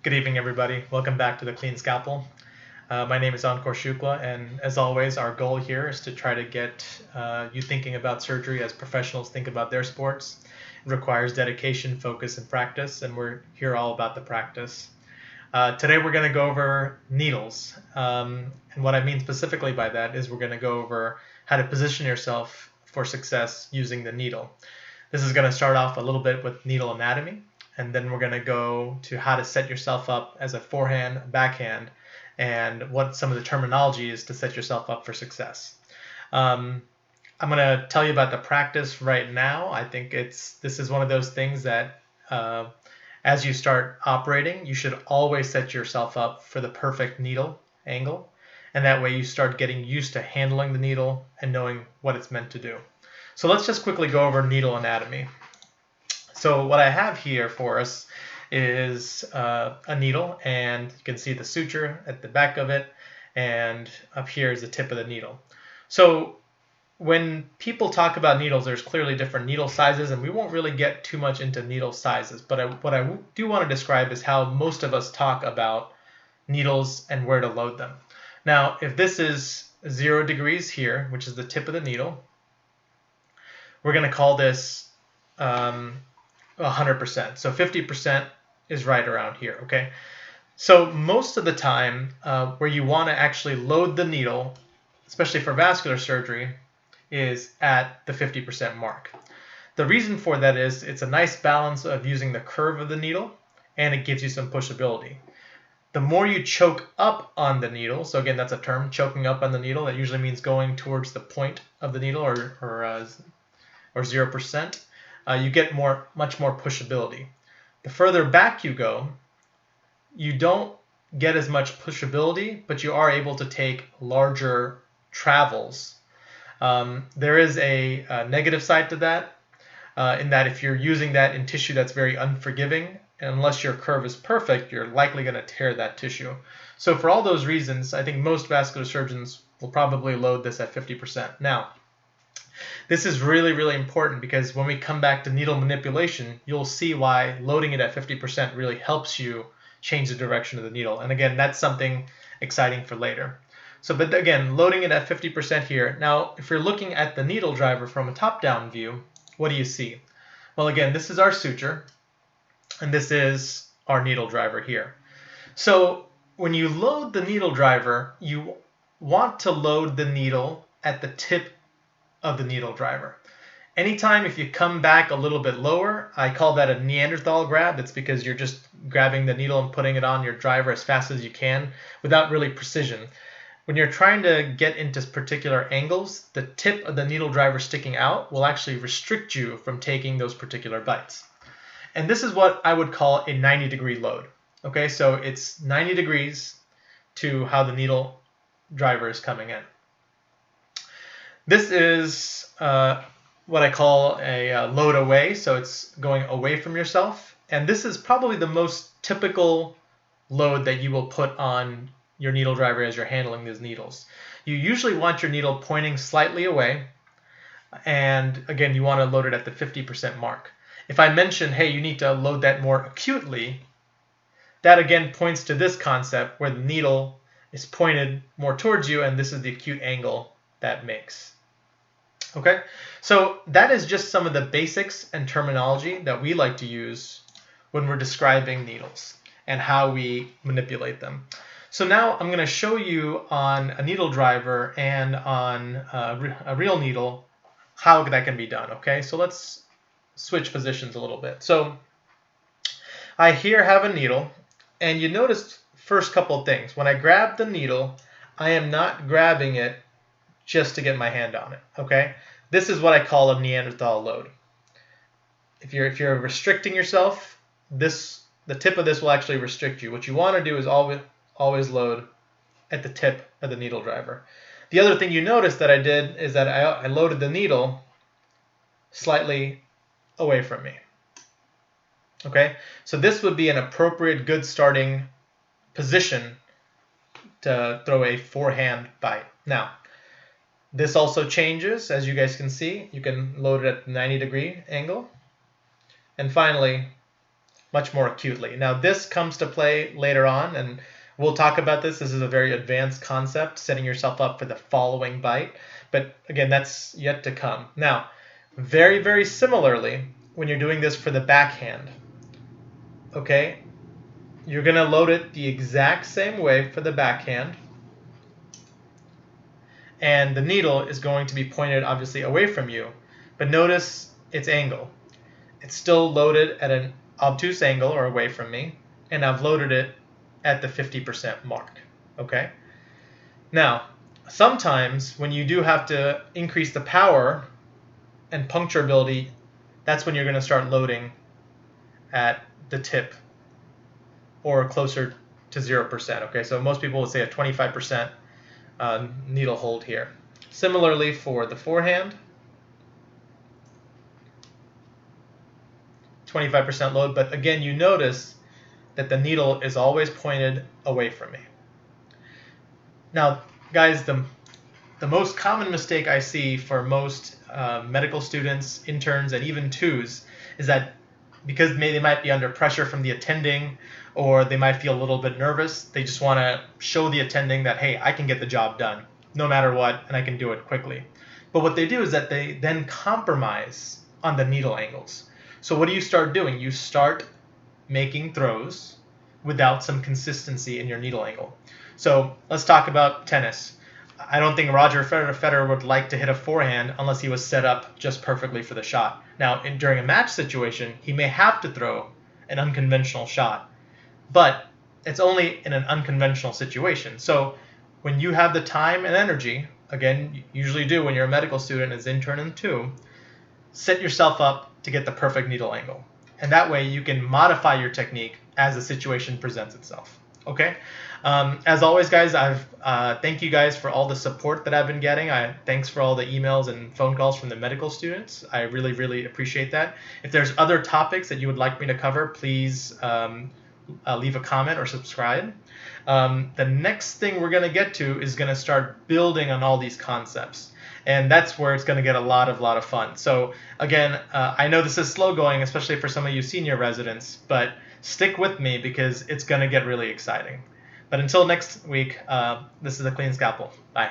Good evening, everybody. Welcome back to the Clean Scalpel. My name is Ankur Shukla, and as always, our goal here is to try to get you thinking about surgery as professionals think about their sports. It requires dedication, focus, and practice, and we're here all about the practice. Today, we're going to go over needles. And what I mean specifically by that is we're going to go over how to position yourself for success using the needle. This is going to start off a little bit with needle anatomy, and then we're going to go to how to set yourself up as a forehand, backhand, and what some of the terminology is to set yourself up for success. I'm going to tell you about the practice right now. I think this is one of those things that as you start operating, you should always set yourself up for the perfect needle angle, and that way you start getting used to handling the needle and knowing what it's meant to do. So let's just quickly go over needle anatomy. So what I have here for us is a needle, and you can see the suture at the back of it, and up here is the tip of the needle. So when people talk about needles, there's clearly different needle sizes, and we won't really get too much into needle sizes, but what I do want to describe is how most of us talk about needles and where to load them. Now, if this is 0 degrees here, which is the tip of the needle, we're going to call this 100%. So 50% is right around here, okay? So most of the time where you want to actually load the needle, especially for vascular surgery, is at the 50% mark. The reason for that is it's a nice balance of using the curve of the needle, and it gives you some pushability. The more you choke up on the needle, so again, that's a term, choking up on the needle, that usually means going towards the point of the needle or 0%, you get much more pushability. The further back you go, you don't get as much pushability, but you are able to take larger travels. There is a negative side to that, in that if you're using that in tissue that's very unforgiving, and unless your curve is perfect, you're likely going to tear that tissue. So for all those reasons, I think most vascular surgeons will probably load this at 50%. Now, this is really, really important because when we come back to needle manipulation, you'll see why loading it at 50% really helps you change the direction of the needle. And again, that's something exciting for later. So, but again, loading it at 50% here. Now, if you're looking at the needle driver from a top-down view, what do you see? Well, again, this is our suture, and this is our needle driver here. So when you load the needle driver, you want to load the needle at the tip of the needle driver. Anytime if you come back a little bit lower, I call that a Neanderthal grab. That's because you're just grabbing the needle and putting it on your driver as fast as you can without really precision. When you're trying to get into particular angles, the tip of the needle driver sticking out will actually restrict you from taking those particular bites. And this is what I would call a 90-degree load. Okay, so it's 90 degrees to how the needle driver is coming in. This is what I call a load away, so it's going away from yourself. And this is probably the most typical load that you will put on your needle driver as you're handling these needles. You usually want your needle pointing slightly away, and again, you want to load it at the 50% mark. If I mention, hey, you need to load that more acutely, that again points to this concept where the needle is pointed more towards you, and this is the acute angle that makes. Okay, so that is just some of the basics and terminology that we like to use when we're describing needles and how we manipulate them. So now I'm going to show you on a needle driver and on a real needle how that can be done. Okay, so let's switch positions a little bit. So I here have a needle, and you notice first couple of things. When I grab the needle, I am not grabbing it just to get my hand on it, okay? This is what I call a Neanderthal load. If you're restricting yourself, the tip of this will actually restrict you. What you want to do is always load at the tip of the needle driver. The other thing you notice that I did is that I loaded the needle slightly away from me. Okay, so this would be an appropriate, good starting position to throw a forehand bite. Now, this also changes, as you guys can see. You can load it at the 90-degree angle. And finally, much more acutely. Now this comes to play later on, and we'll talk about this. This is a very advanced concept, setting yourself up for the following bite. But again, that's yet to come. Now, very, very similarly, when you're doing this for the backhand, okay, you're going to load it the exact same way for the backhand. And the needle is going to be pointed obviously away from you. But notice its angle. It's still loaded at an obtuse angle or away from me, and I've loaded it at the 50% mark. Okay? Now, sometimes when you do have to increase the power and puncturability, that's when you're going to start loading at the tip or closer to 0%. Okay, so most people would say a 25% needle hold here. Similarly for the forehand, 25% load, but again, you notice that the needle is always pointed away from me. Now, guys, the most common mistake I see for most medical students, interns, and even twos is that because they might be under pressure from the attending, or they might feel a little bit nervous, they just want to show the attending that, hey, I can get the job done no matter what, and I can do it quickly. But what they do is that they then compromise on the needle angles. So what do you start doing? You start making throws without some consistency in your needle angle. So let's talk about tennis. I don't think Roger Federer would like to hit a forehand unless he was set up just perfectly for the shot. Now, during a match situation, he may have to throw an unconventional shot, but it's only in an unconventional situation. So when you have the time and energy, again, you usually do when you're a medical student as intern and two, set yourself up to get the perfect needle angle. And that way you can modify your technique as the situation presents itself. Okay? As always, guys, thank you guys for all the support that I've been getting. Thanks for all the emails and phone calls from the medical students. I really, really appreciate that. If there's other topics that you would like me to cover, please leave a comment or subscribe. The next thing we're going to get to is going to start building on all these concepts. And that's where it's going to get a lot of fun. So again, I know this is slow going, especially for some of you senior residents, but stick with me because it's going to get really exciting. But until next week, this is the Clean Scalpel. Bye.